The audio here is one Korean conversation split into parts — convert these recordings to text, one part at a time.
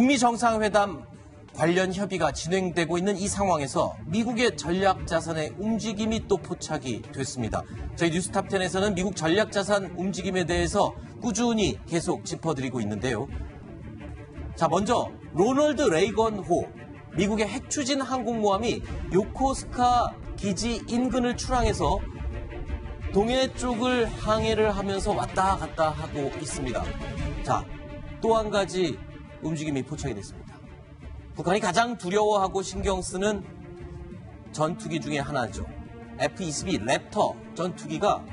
북미 정상회담 관련 협의가 진행되고 있는 이 상황에서 미국의 전략자산의 움직임이 또 포착이 됐습니다. 저희 뉴스탑10에서는 미국 전략자산 움직임에 대해서 꾸준히 계속 짚어드리고 있는데요. 자, 먼저 로널드 레이건호 미국의 핵추진 항공모함이 요코스카 기지 인근을 출항해서 동해 쪽을 항해를 하면서 왔다 갔다 하고 있습니다. 자, 또 한 가지 움직임이 포착이 됐습니다. 북한이 가장 두려워하고 신경 쓰는 전투기 중에 하나죠. F-22 랩터 전투기가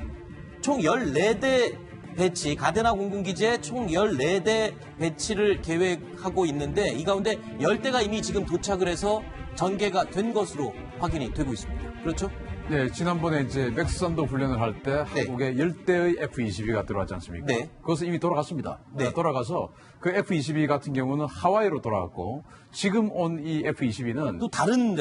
총 14대 배치, 가데나 공군기지에 총 14대 배치를 계획하고 있는데 이 가운데 10대가 이미 지금 도착을 해서 전개가 된 것으로 확인이 되고 있습니다. 그렇죠? 네, 지난번에 이제 맥스선더 훈련을 할 때 네. 한국에 10대의 F-22가 들어왔지 않습니까? 네. 그것은 이미 돌아갔습니다. 네. 돌아가서 그 F-22 같은 경우는 하와이로 돌아갔고 지금 온 이 F-22는 또 다른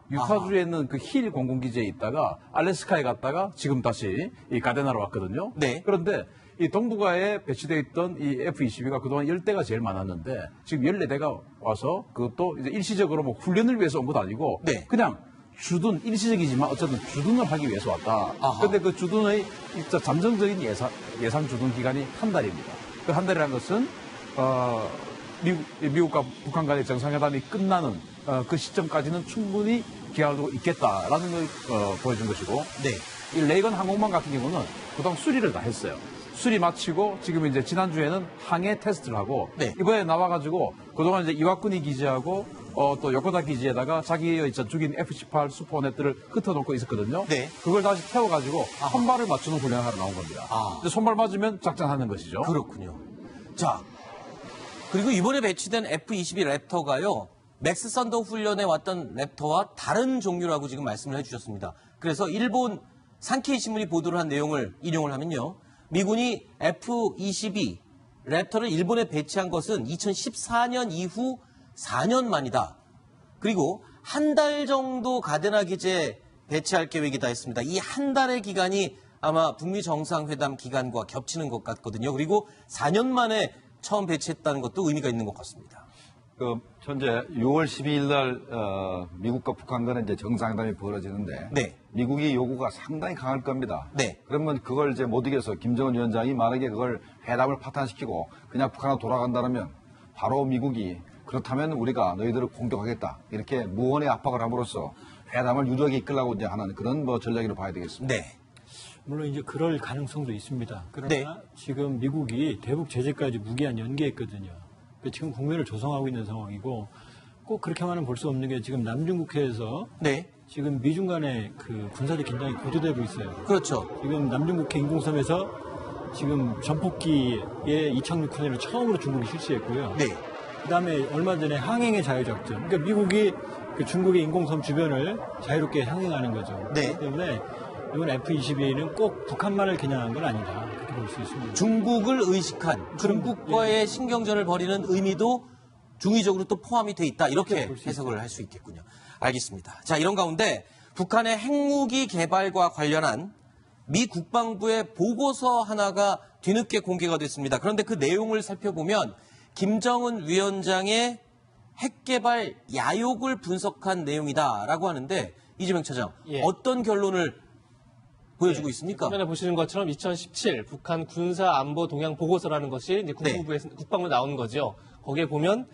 유타주에 있는 그 힐 공군기지에 있다가 알래스카에 갔다가 지금 다시 이 가데나로 왔거든요. 네. 그런데 이 동북아에 배치되어 있던 이 F-22가 그동안 10대가 제일 많았는데 지금 14대가 와서 그것도 이제 일시적으로 뭐 훈련을 위해서 온 것도 아니고 네. 그냥 주둔, 일시적이지만 어쨌든 주둔을 하기 위해서 왔다. 아하. 그런데 그 주둔의 잠정적인 예상 주둔 기간이 한 달입니다. 그 한 달이라는 것은 미국과 북한 간의 정상회담이 끝나는 그 시점까지는 충분히 기한을 두고 있겠다라는 걸 보여준 것이고 네. 이 레이건 항공모함 같은 경우는 그동안 수리를 다 했어요. 수리 마치고 지금 이제 지난주에는 항해 테스트를 하고 네. 이번에 나와가지고 그동안 이제 이와쿠니 기지하고 또 요코다 기지에다가 자기의 전투기인 F-18 슈퍼호넷들을 흩어놓고 있었거든요. 네. 그걸 다시 태워가지고 손발을 맞추는 훈련을 하러 나온 겁니다. 근데 손발 맞으면 작전하는 것이죠. 그렇군요. 자, 그리고 이번에 배치된 F-22 랩터가요. 맥스 선더 훈련에 왔던 랩터와 다른 종류라고 지금 말씀을 해주셨습니다. 그래서 일본 산케이 신문이 보도를 한 내용을 인용을 하면요. 미군이 F-22 랩터를 일본에 배치한 것은 2014년 이후 4년 만이다. 그리고 한 달 정도 가데나 기지에 배치할 계획이다 했습니다. 이 한 달의 기간이 아마 북미 정상회담 기간과 겹치는 것 같거든요. 그리고 4년 만에 처음 배치했다는 것도 의미가 있는 것 같습니다. 현재 6월 12일 날 미국과 북한 간에 이제 정상회담이 벌어지는데 네. 미국이 요구가 상당히 강할 겁니다. 네. 그러면 그걸 이제 못 이겨서 김정은 위원장이 만약에 그걸 회담을 파탄시키고 그냥 북한으로 돌아간다면 바로 미국이 그렇다면 우리가 너희들을 공격하겠다 이렇게 무언의 압박을 함으로써 회담을 유리하게 이끌려고 이제 하는 그런 전략으로 봐야 되겠습니다. 네. 물론 이제 그럴 가능성도 있습니다. 그러나 네. 지금 미국이 대북 제재까지 무기한 연계했거든요. 지금 국면을 조성하고 있는 상황이고 꼭 그렇게만은 볼 수 없는 게 지금 남중국해에서 네. 지금 미중 간의 그 군사적 긴장이 고조되고 있어요. 그렇죠. 지금 남중국해 인공섬에서 지금 전폭기의 이착륙 훈련을 처음으로 중국이 실시했고요. 네. 그다음에 얼마 전에 항행의 자유작전. 그러니까 미국이 그 중국의 인공섬 주변을 자유롭게 항행하는 거죠. 네. 그렇기 때문에 이번 F-22는 꼭 북한만을 겨냥한 건 아니다. 그렇게 볼 수 있습니다. 중국을 의식한 중국과의 신경전을 벌이는 의미도 중의적으로 또 포함이 돼 있다. 이렇게 해석을 할 수 있겠군요. 알겠습니다. 자, 이런 가운데 북한의 핵무기 개발과 관련한 미 국방부의 보고서 하나가 뒤늦게 공개가 됐습니다. 그런데 그 내용을 살펴보면 김정은 위원장의 핵개발 야욕을 분석한 내용이다라고 하는데 이재명 차장, 예. 어떤 결론을 보여주고 있습니까? 화면에 보시는 것처럼 2017 북한 군사 안보 동향 보고서라는 것이 이제 국방부에 나오는 거죠. 거기에 보면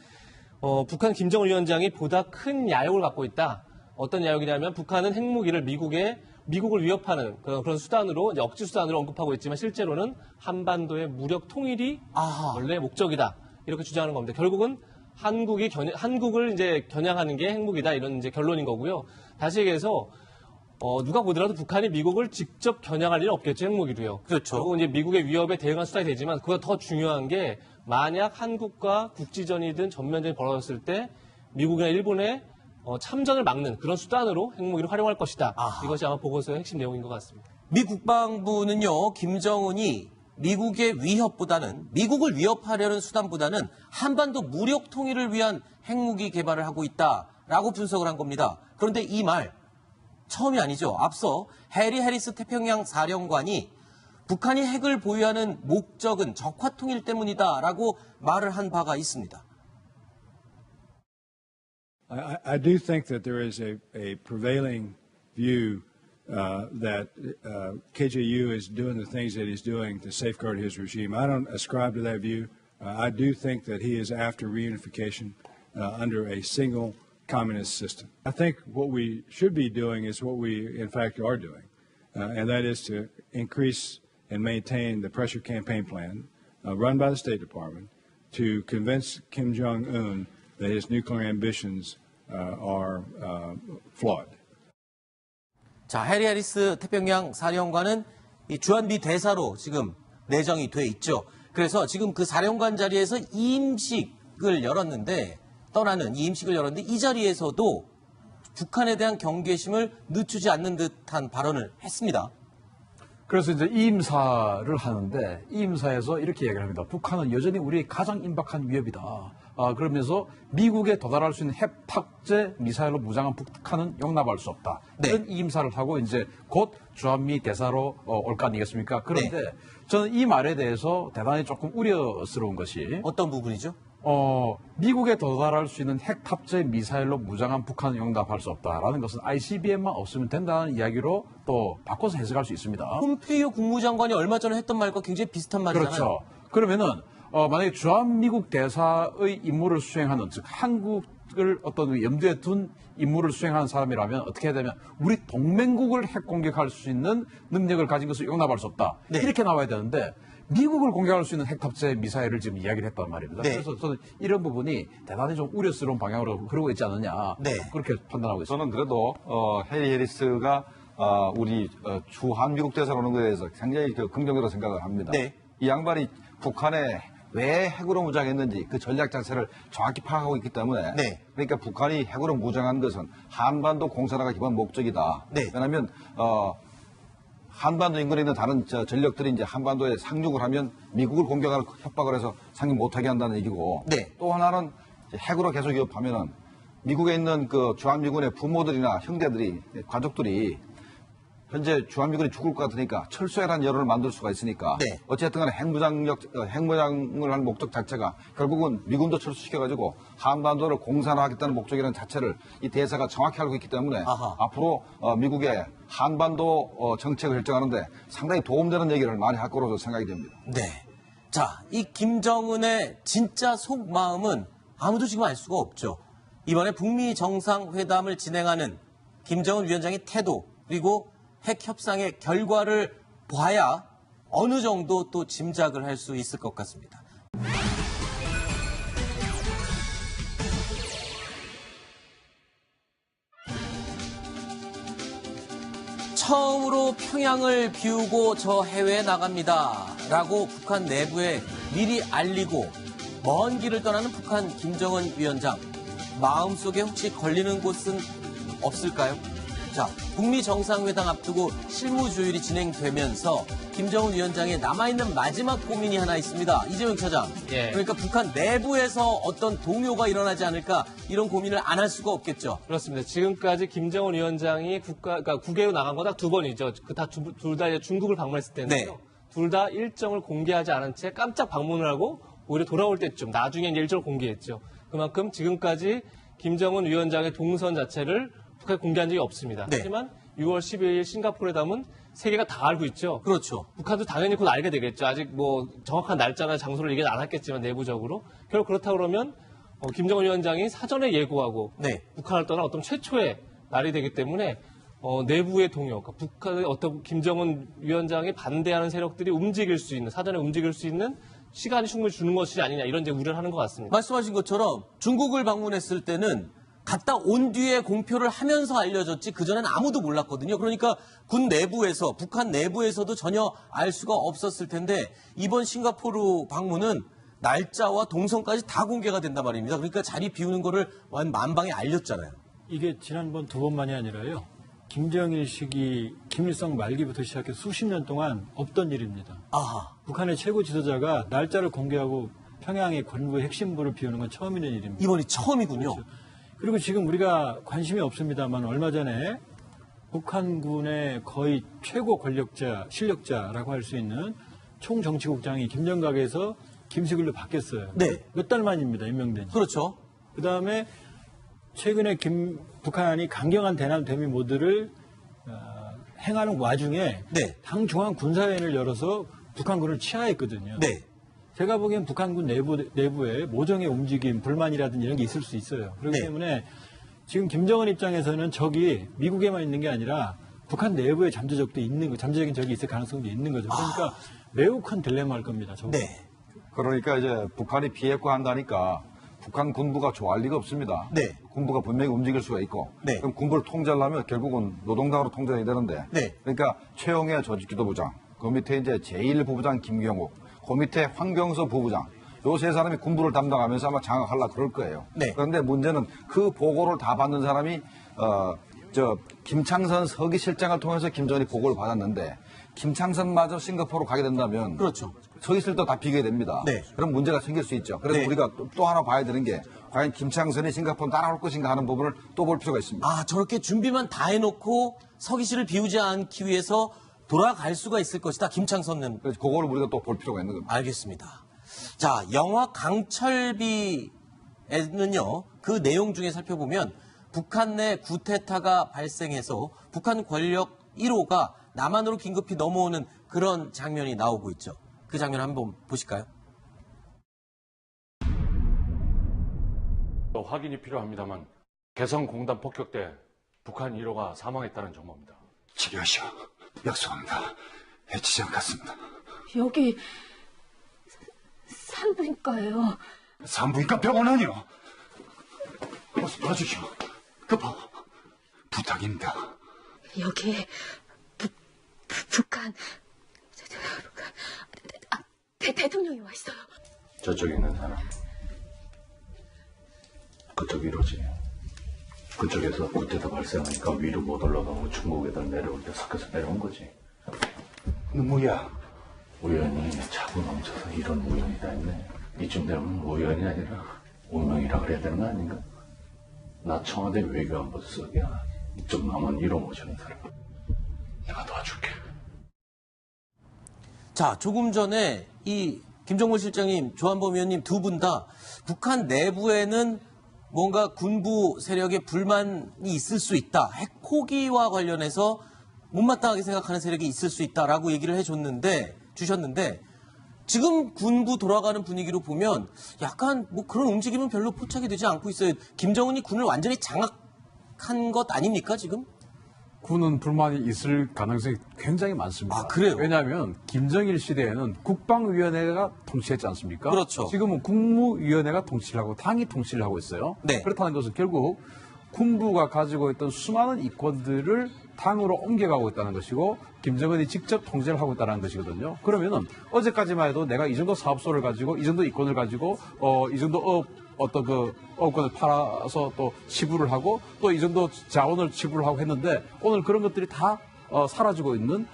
북한 김정은 위원장이 보다 큰 야욕을 갖고 있다. 어떤 야욕이냐면 북한은 핵무기를 미국을 위협하는 그런 수단으로 이제 억지 수단으로 언급하고 있지만 실제로는 한반도의 무력 통일이 원래 목적이다. 이렇게 주장하는 겁니다. 결국은 한국을 이제 겨냥하는 게 핵무기다 이런 이제 결론인 거고요. 다시 얘기해서 누가 보더라도 북한이 미국을 직접 겨냥할 일은 없겠죠, 핵무기로요. 그렇죠. 결국 이제 미국의 위협에 대응한 수단이 되지만 그보다 더 중요한 게 만약 한국과 국지전이든 전면전이 벌어졌을 때 미국이나 일본의 참전을 막는 그런 수단으로 핵무기를 활용할 것이다. 이것이 아마 보고서의 핵심 내용인 것 같습니다. 미 국방부는요, 김정은이 미국의 위협보다는 미국을 위협하려는 수단보다는 한반도 무력 통일을 위한 핵무기 개발을 하고 있다라고 분석을 한 겁니다. 그런데 이 말 처음이 아니죠. 앞서 해리 해리스 태평양 사령관이 북한이 핵을 보유하는 목적은 적화 통일 때문이다라고 말을 한 바가 있습니다. I do think that there is a prevailing view that KJU is doing the things that he's doing to safeguard his regime. I don't ascribe to that view. I do think that he is after reunification under a single communist system. I think what we should be doing is what we, in fact, are doing, and that is to increase and maintain the pressure campaign plan run by the State Department to convince Kim Jong-un that his nuclear ambitions are flawed. 자, 해리 해리스 태평양 사령관은 이 주한미 대사로 지금 내정이 돼 있죠. 그래서 지금 그 사령관 자리에서 이임식을 열었는데 떠나는 이임식을 열었는데 이 자리에서도 북한에 대한 경계심을 늦추지 않는 듯한 발언을 했습니다. 그래서 이제 이임사를 하는데 이임사에서 이렇게 얘기를 합니다. 북한은 여전히 우리의 가장 임박한 위협이다. 그러면서 미국에 도달할 수 있는 핵탁제 미사일로 무장한 북한은 용납할 수 없다. 네. 이런 이임사를 하고 이제 곧 주한미 대사로 올 거 아니겠습니까? 그런데 네. 저는 이 말에 대해서 대단히 조금 우려스러운 것이 어떤 부분이죠? 미국에 도달할 수 있는 핵탑재 미사일로 무장한 북한은 용납할 수 없다라는 것은 ICBM만 없으면 된다는 이야기로 또 바꿔서 해석할 수 있습니다. 폼페이오 국무장관이 얼마 전에 했던 말과 굉장히 비슷한 말이잖아요. 그렇죠. 그러면은 만약에 주한미국 대사의 임무를 수행하는 즉 한국을 어떤 염두에 둔 임무를 수행하는 사람이라면 어떻게 해야 되면 우리 동맹국을 핵 공격할 수 있는 능력을 가진 것을 용납할 수 없다. 네. 이렇게 나와야 되는데 미국을 공격할 수 있는 핵탑재 미사일을 지금 이야기를 했단 말입니다. 네. 그래서 저는 이런 부분이 대단히 좀 우려스러운 방향으로 그러고 있지 않느냐. 네. 그렇게 판단하고 있습니다. 저는 그래도 해리 해리스가 우리 주한미국 대사로 오는 것에 대해서 굉장히 긍정적으로 생각을 합니다. 네. 이 양반이 북한에 왜 핵으로 무장했는지 그 전략 자체를 정확히 파악하고 있기 때문에 네. 그러니까 북한이 핵으로 무장한 것은 한반도 공산화가 기본 목적이다. 네. 왜냐하면 한반도 인근에 있는 다른 전력들이 이제 한반도에 상륙을 하면 미국을 공격할 협박을 해서 상륙 못하게 한다는 얘기고 네. 또 하나는 핵으로 계속 위협하면은 미국에 있는 그 주한미군의 부모들이나 형제들이 가족들이 현재 주한미군이 죽을 것 같으니까 철수해라는 여론을 만들 수가 있으니까 네. 어쨌든 간에 핵무장을 한 목적 자체가 결국은 미군도 철수시켜가지고 한반도를 공산화하겠다는 목적이라는 자체를 이 대사가 정확히 알고 있기 때문에 아하. 앞으로 미국의 한반도 정책을 결정하는데 상당히 도움되는 얘기를 많이 할 거로 생각이 됩니다. 네. 자, 이 김정은의 진짜 속마음은 아무도 지금 알 수가 없죠. 이번에 북미 정상회담을 진행하는 김정은 위원장의 태도 그리고 핵 협상의 결과를 봐야 어느 정도 또 짐작을 할 수 있을 것 같습니다. 처음으로 평양을 비우고 저 해외에 나갑니다. 라고 북한 내부에 미리 알리고 먼 길을 떠나는 북한 김정은 위원장. 마음속에 혹시 걸리는 곳은 없을까요? 자, 북미 정상회담 앞두고 실무조율이 진행되면서 김정은 위원장의 남아있는 마지막 고민이 하나 있습니다. 이재명 차장. 예. 그러니까 북한 내부에서 어떤 동요가 일어나지 않을까 이런 고민을 안 할 수가 없겠죠. 그렇습니다. 지금까지 김정은 위원장이 그러니까 국외로 나간 거 딱 두 번이죠. 그 둘 다 중국을 방문했을 때인데요. 네. 둘 다 일정을 공개하지 않은 채 깜짝 방문을 하고 오히려 돌아올 때쯤 나중에 이제 일정을 공개했죠. 그만큼 지금까지 김정은 위원장의 동선 자체를 북한에 공개한 적이 없습니다. 네. 하지만 6월 12일 싱가포르 회담은 세계가 다 알고 있죠. 그렇죠. 북한도 당연히 곧 알게 되겠죠. 아직 뭐 정확한 날짜나 장소를 얘기는 안 했겠지만 내부적으로. 결국 그렇다 그러면 김정은 위원장이 사전에 예고하고 네. 북한을 떠난 어떤 최초의 날이 되기 때문에 내부의 동요, 그러니까 북한의 어떤 김정은 위원장이 반대하는 세력들이 움직일 수 있는, 사전에 움직일 수 있는 시간이 충분히 주는 것이 아니냐 이런 이제 우려를 하는 것 같습니다. 말씀하신 것처럼 중국을 방문했을 때는 갔다 온 뒤에 공표를 하면서 알려졌지 그전엔 아무도 몰랐거든요. 그러니까 군 내부에서 북한 내부에서도 전혀 알 수가 없었을 텐데 이번 싱가포르 방문은 날짜와 동선까지 다 공개가 된단 말입니다. 그러니까 자리 비우는 거를 만방에 알렸잖아요. 이게 지난번 두 번만이 아니라요. 김정일 시기 김일성 말기부터 시작해 수십 년 동안 없던 일입니다. 아하. 북한의 최고 지도자가 날짜를 공개하고 평양의 군부의 핵심부를 비우는 건 처음 있는 일입니다. 이번이 처음이군요. 그렇죠. 그리고 지금 우리가 관심이 없습니다만 얼마 전에 북한군의 거의 최고 권력자, 실력자라고 할 수 있는 총정치국장이 김정각에서 김수길로 바뀌었어요. 네. 몇 달 만입니다, 임명된 지. 그렇죠. 그다음에 최근에 북한이 강경한 대남 대미 모드를 행하는 와중에 네. 당 중앙 군사회의를 열어서 북한군을 치하했거든요. 네. 제가 보기엔 북한군 내부에 모종의 움직임, 불만이라든지 이런 게 있을 수 있어요. 그렇기 네. 때문에 지금 김정은 입장에서는 적이 미국에만 있는 게 아니라 북한 내부에 잠재적인 적이 있을 가능성도 있는 거죠. 그러니까 매우 큰 딜레마일 겁니다. 저거. 네. 그러니까 이제 북한이 비핵화 한다니까 북한 군부가 좋아할 리가 없습니다. 네. 군부가 분명히 움직일 수가 있고 네. 그럼 군부를 통제하려면 결국은 노동당으로 통제해야 되는데 네. 그러니까 최영애 조직기도부장 그 밑에 이제 제1부부장 김경욱 그 밑에 황병서 부부장 요 세 사람이 군부를 담당하면서 아마 장악하려고 그럴 거예요. 네. 그런데 문제는 그 보고를 다 받는 사람이 김창선 서기실장을 통해서 김정은이 보고를 받았는데 김창선마저 싱가포르로 가게 된다면 그렇죠. 서기실도 다 비게 됩니다. 네. 그런 문제가 생길 수 있죠. 그래서 네. 우리가 또 하나 봐야 되는 게 과연 김창선이 싱가포르 따라올 것인가 하는 부분을 또 볼 필요가 있습니다. 아, 저렇게 준비만 다 해놓고 서기실을 비우지 않기 위해서 돌아갈 수가 있을 것이다. 김창선은. 그래서 그거를 우리가 또 볼 필요가 있는 겁니다. 알겠습니다. 자, 영화 강철비에는요, 그 내용 중에 살펴보면 북한 내 구테타가 발생해서 북한 권력 1호가 남한으로 긴급히 넘어오는 그런 장면이 나오고 있죠. 그 장면 한번 보실까요? 확인이 필요합니다만 개성공단 폭격 때 북한 1호가 사망했다는 정보입니다. 치료하시오. 약속합니다. 해치지 않겠습니다. 여기 산부인과예요. 산부인과 병원 아니오. 어서 봐주시오. 급하. 부탁입니다. 여기 북한 대통령이 와 있어요. 저쪽에 있는 사람 그쪽 1호지. 그쪽에서 구태타 발생하니까 위로 못 올라가고 중국에다 내려올 때 섞여서 내려온 거지. 뭐야? 우연히 차고 넘쳐서 이런 우연이 다 있네. 이쯤 되면 우연이 아니라 운명이라 그래야 되는 거 아닌가? 나 청와대 외교안보 수석이야. 이쪽 남은 1호 모시는 사람. 내가 도와줄게. 자, 조금 전에 이 김정문 실장님, 조한범 의원님 두 분 다 북한 내부에는 뭔가 군부 세력의 불만이 있을 수 있다. 핵포기와 관련해서 못마땅하게 생각하는 세력이 있을 수 있다라고 얘기를 주셨는데 지금 군부 돌아가는 분위기로 보면 약간 뭐 그런 움직임은 별로 포착이 되지 않고 있어요. 김정은이 군을 완전히 장악한 것 아닙니까, 지금? 군은 불만이 있을 가능성이 굉장히 많습니다. 아, 그래요? 왜냐하면 김정일 시대에는 국방위원회가 통치했지 않습니까? 그렇죠. 지금은 국무위원회가 통치를 하고 당이 통치를 하고 있어요. 네. 그렇다는 것은 결국 군부가 가지고 있던 수많은 이권들을 당으로 옮겨가고 있다는 것이고 김정은이 직접 통제를 하고 있다는 것이거든요. 그러면은 어제까지만 해도 내가 이 정도 사업소를 가지고 이 정도 이권을 가지고 이 정도 어떤 그 업권을 팔아서 또 지불을 하고 또 이 정도 자원을 지불을 하고 했는데 오늘 그런 것들이 다 사라지고 있는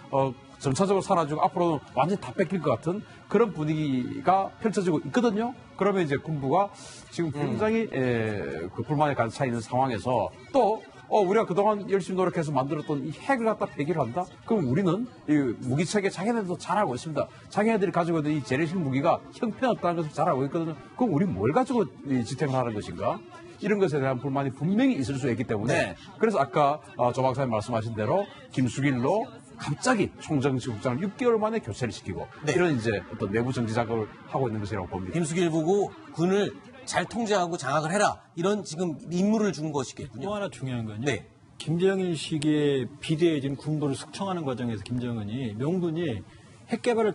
점차적으로 사라지고 앞으로는 완전히 다 뺏길 것 같은 그런 분위기가 펼쳐지고 있거든요. 그러면 이제 군부가 지금 굉장히 그 불만에 가득 차 있는 상황에서 또 우리가 그동안 열심히 노력해서 만들었던 이 핵을 갖다 폐기를 한다? 그럼 우리는 이 무기체계 자기네들도 잘 알고 있습니다. 자기네들이 가지고 있는 이 재래식 무기가 형편없다는 것을 잘 알고 있거든요. 그럼 우리 뭘 가지고 이 지탱을 하는 것인가? 이런 것에 대한 불만이 분명히 있을 수 있기 때문에 네. 그래서 아까 조 박사님 말씀하신 대로 김숙일로 갑자기 총정치국장을 6개월 만에 교체를 시키고 네. 이런 이제 어떤 내부 정치 작업을 하고 있는 것이라고 봅니다. 김숙일 보고 군을 잘 통제하고 장악을 해라. 이런 지금 임무를 준 것이겠군요. 또 하나 중요한 건요. 네. 김정일 시기에 비대해진 군부를 숙청하는 과정에서 김정은이 명분이 핵 개발을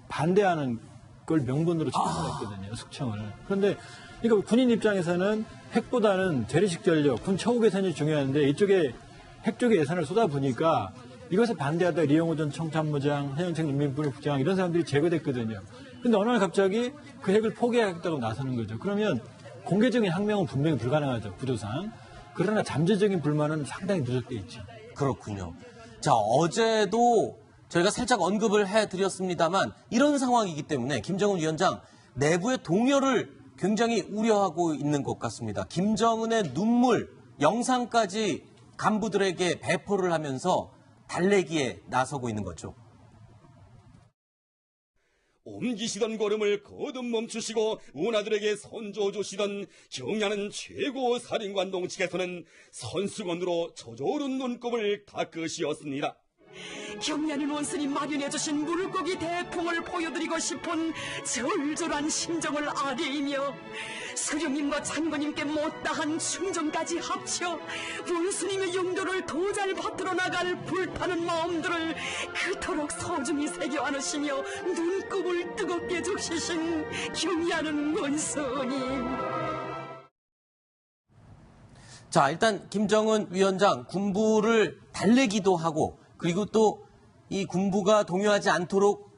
반대하는 걸 명분으로 채택했거든요. 숙청을. 그런데 그러니까 군인 입장에서는 핵보다는 재래식 전력, 군 처우 개선이 중요한데 이쪽에 핵 쪽에 예산을 쏟아부니까 이것에 반대하다 리영호 전 청참모장, 하영택 인민군부국장 이런 사람들이 제거됐거든요. 근데 어느 날 갑자기 그 핵을 포기하겠다고 나서는 거죠. 그러면 공개적인 항명은 분명히 불가능하죠. 구조상. 그러나 잠재적인 불만은 상당히 누적돼 있죠. 그렇군요. 자, 어제도 저희가 살짝 언급을 해드렸습니다만 이런 상황이기 때문에 김정은 위원장 내부의 동요를 굉장히 우려하고 있는 것 같습니다. 김정은의 눈물 영상까지 간부들에게 배포를 하면서 달래기에 나서고 있는 거죠. 옮기시던 걸음을 거듭 멈추시고 운하들에게 선조 주시던 경야는 최고 사령관동 측에서는 선수건으로 젖어오른 눈곱을 닦으시었습니다. 경야는 원수님 마련해주신 물고기 대풍을 보여드리고 싶은 절절한 심정을 아뢰이며 수령님과 장군님께 못다한 충정까지 합쳐 원수님의 용도를 더 잘 받들어 나갈 불타는 마음들을 그토록 소중히 새겨 안으시며 눈곱을 뜨겁게 적시신 경야는 원수님. 자, 일단 김정은 위원장 군부를 달래기도 하고 그리고 또 이 군부가 동요하지 않도록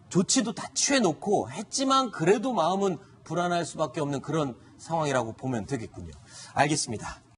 조치도 다 취해놓고 했지만 그래도 마음은 불안할 수밖에 없는 그런 상황이라고 보면 되겠군요. 알겠습니다.